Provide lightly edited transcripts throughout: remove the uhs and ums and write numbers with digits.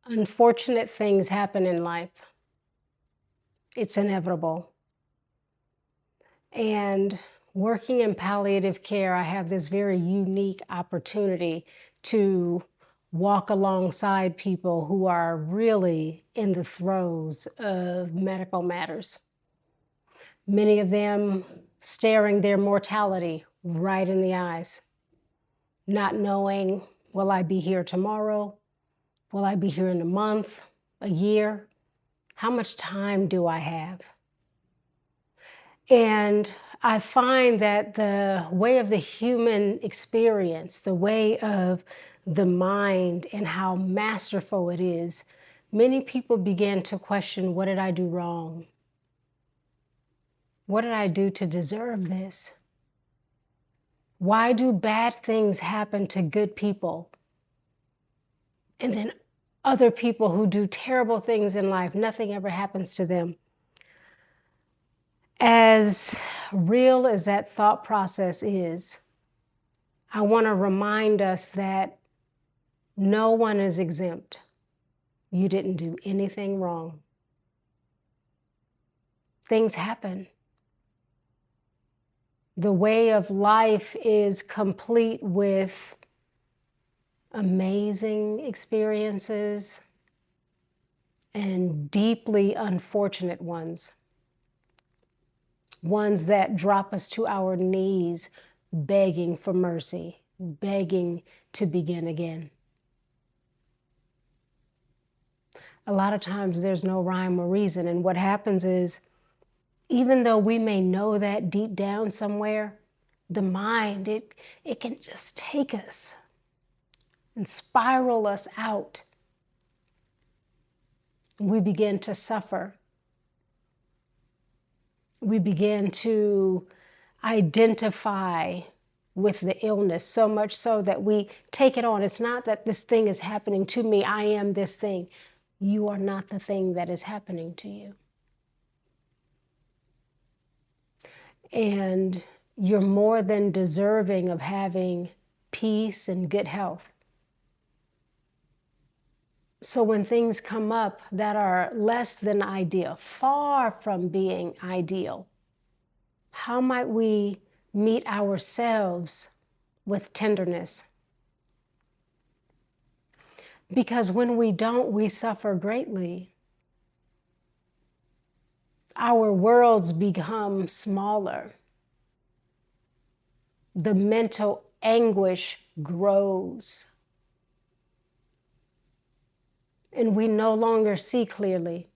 Unfortunate things happen in life. It's inevitable. And working in palliative care, I have this very unique opportunity to walk alongside people who are really in the throes of medical matters. Many of them staring their mortality right in the eyes, not knowing, will I be here tomorrow? Will I be here in a month, a year? How much time do I have? And I find that the way of the human experience, the way of the mind and how masterful it is, many people begin to question, what did I do wrong? What did I do to deserve this? Why do bad things happen to good people? And then other people who do terrible things in life, nothing ever happens to them. As real as that thought process is, I want to remind us that no one is exempt. You didn't do anything wrong. Things happen. The way of life is complete with amazing experiences and deeply unfortunate ones. Ones that drop us to our knees, begging for mercy, begging to begin again. A lot of times there's no rhyme or reason, and what happens is, even though we may know that deep down somewhere, the mind, it can just take us and spiral us out. We begin to suffer. We begin to identify with the illness, so much so that we take it on. It's not that this thing is happening to me. I am this thing. You are not the thing that is happening to you. And you're more than deserving of having peace and good health. So when things come up that are less than ideal, far from being ideal, how might we meet ourselves with tenderness? Because when we don't, we suffer greatly. Our worlds become smaller. The mental anguish grows. And we no longer see clearly.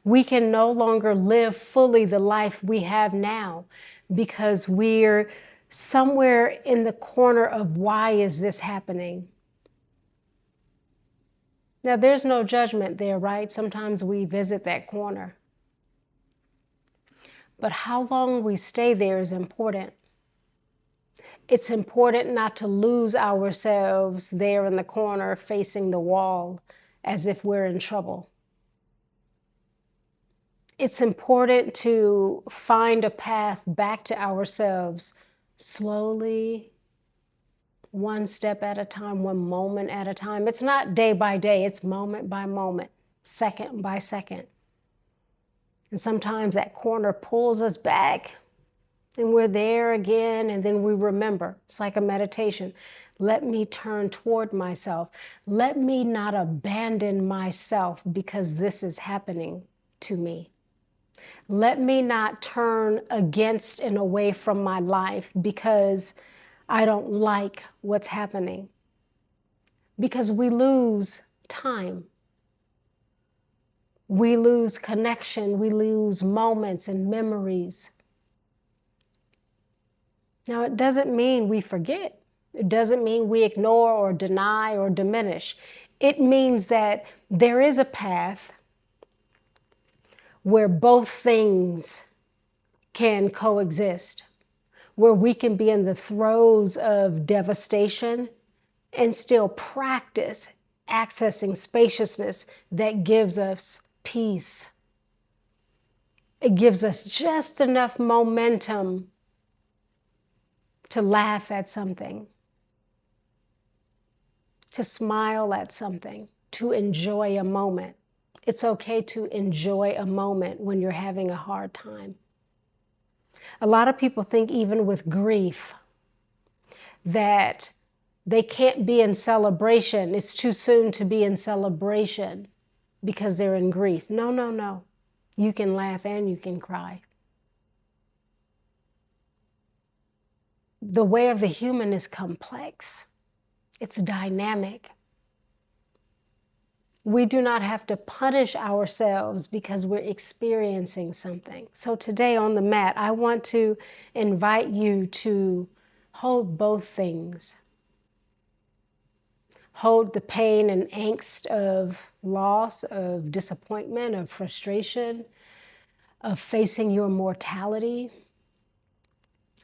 We can no longer live fully the life we have now because we're somewhere in the corner of why is this happening? Now, there's no judgment there, right? Sometimes we visit that corner. But how long we stay there is important. It's important not to lose ourselves there in the corner facing the wall as if we're in trouble. It's important to find a path back to ourselves slowly, one step at a time, one moment at a time. It's not day by day, it's moment by moment, second by second. And sometimes that corner pulls us back and we're there again, and then we remember. It's like a meditation. Let me turn toward myself. Let me not abandon myself because this is happening to me. Let me not turn against and away from my life because I don't like what's happening. Because we lose time. We lose connection. We lose moments and memories. Now, it doesn't mean we forget. It doesn't mean we ignore or deny or diminish. It means that there is a path where both things can coexist, where we can be in the throes of devastation and still practice accessing spaciousness that gives us peace. It gives us just enough momentum to laugh at something, to smile at something, to enjoy a moment. It's okay to enjoy a moment when you're having a hard time. A lot of people think even with grief that they can't be in celebration. It's too soon to be in celebration because they're in grief. No, no, no. You can laugh and you can cry. The way of the human is complex. It's dynamic. We do not have to punish ourselves because we're experiencing something. So today on the mat, I want to invite you to hold both things. Hold the pain and angst of loss, of disappointment, of frustration, of facing your mortality,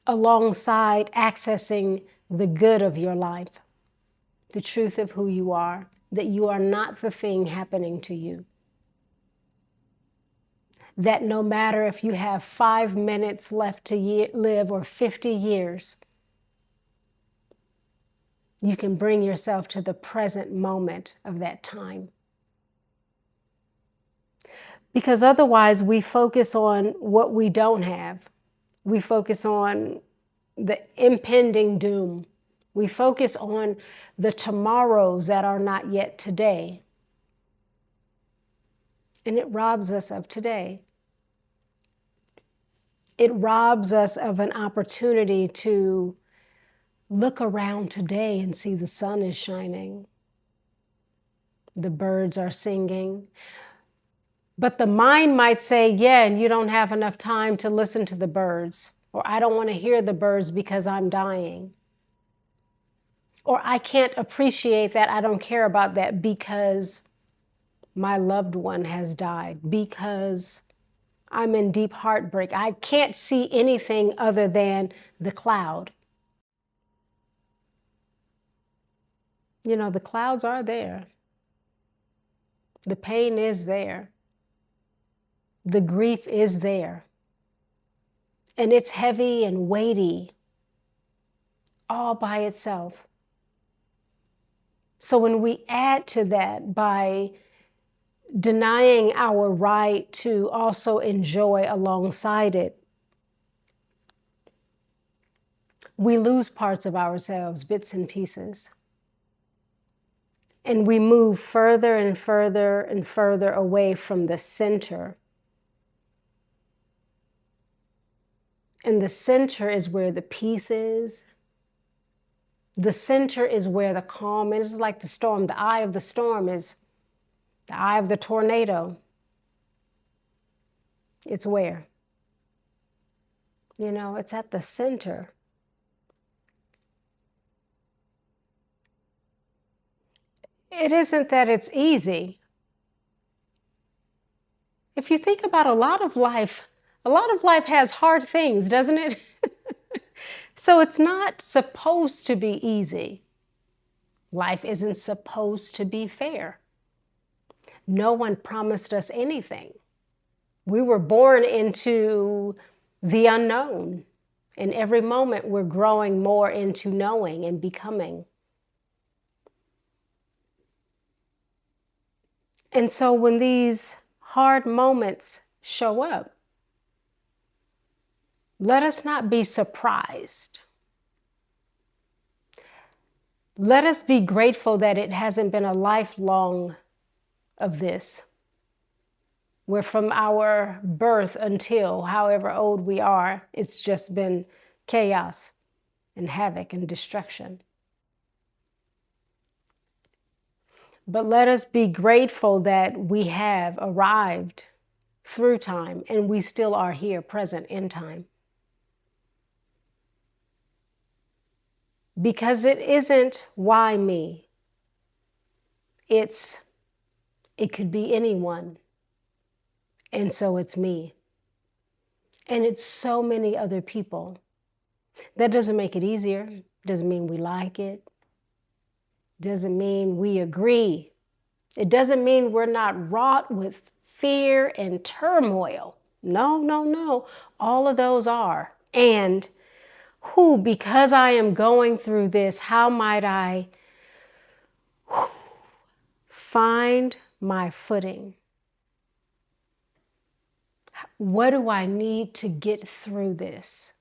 alongside accessing the good of your life, the truth of who you are, that you are not the thing happening to you. That no matter if you have 5 minutes left to live or 50 years, you can bring yourself to the present moment of that time. Because otherwise we focus on what we don't have. We focus on the impending doom. We focus on the tomorrows that are not yet today. And it robs us of today. It robs us of an opportunity to look around today and see the sun is shining. The birds are singing. But the mind might say, yeah, and you don't have enough time to listen to the birds. Or I don't want to hear the birds because I'm dying. Or I can't appreciate that, I don't care about that because my loved one has died, because I'm in deep heartbreak. I can't see anything other than the cloud. You know, the clouds are there. The pain is there. The grief is there. And it's heavy and weighty all by itself. So when we add to that by denying our right to also enjoy alongside it, we lose parts of ourselves, bits and pieces. And we move further and further and further away from the center. And the center is where the peace is. The center is where the calm is. It's like the storm. The eye of the storm is the eye of the tornado. It's where? You know, it's at the center. It isn't that it's easy. If you think about a lot of life has hard things, doesn't it? So it's not supposed to be easy. Life isn't supposed to be fair. No one promised us anything. We were born into the unknown. And every moment we're growing more into knowing and becoming. And so when these hard moments show up, let us not be surprised. Let us be grateful that it hasn't been a lifelong of this, where from our birth until however old we are, it's just been chaos and havoc and destruction. But let us be grateful that we have arrived through time and we still are here, present in time. Because it isn't why me. It could be anyone. And so it's me. And it's so many other people. That doesn't make it easier. Doesn't mean we like it. Doesn't mean we agree. It doesn't mean we're not wrought with fear and turmoil. No, no, no. All of those are. And because I am going through this, how might I find my footing. What do I need to get through this?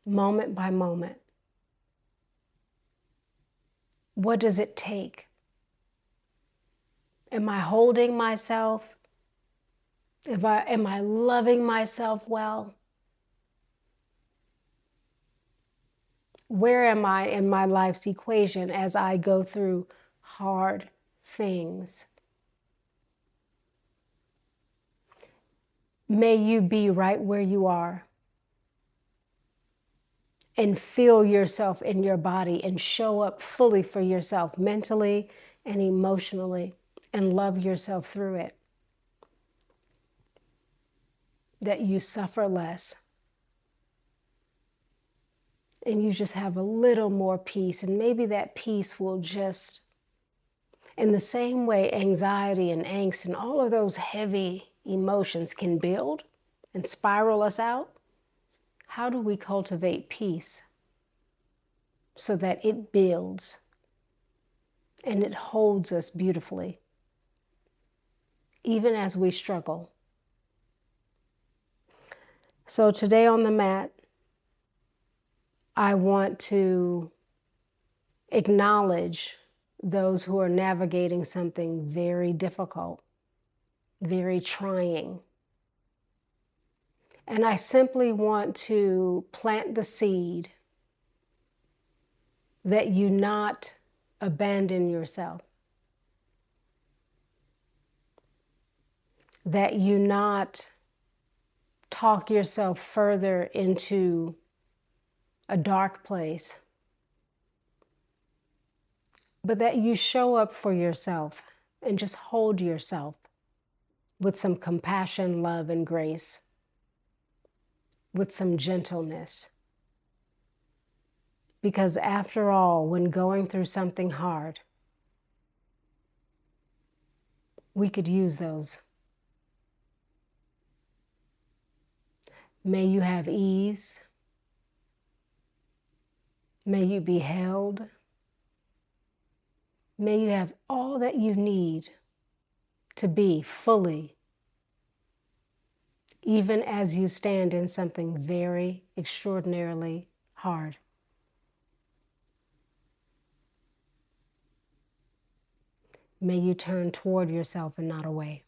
Moment by moment. What does it take? Am I holding myself? Am I loving myself well? Where am I in my life's equation as I go through hard things? May you be right where you are and feel yourself in your body and show up fully for yourself mentally and emotionally and love yourself through it. That you suffer less and you just have a little more peace, and maybe that peace will just, in the same way anxiety and angst and all of those heavy emotions can build and spiral us out, how do we cultivate peace so that it builds and it holds us beautifully, even as we struggle? So today on the mat, I want to acknowledge those who are navigating something very difficult, very trying. And I simply want to plant the seed that you not abandon yourself, that you not talk yourself further into a dark place, but that you show up for yourself and just hold yourself with some compassion, love, and grace, with some gentleness. Because after all, when going through something hard, we could use those. May you have ease. May you be held. May you have all that you need to be fully, even as you stand in something very extraordinarily hard. May you turn toward yourself and not away.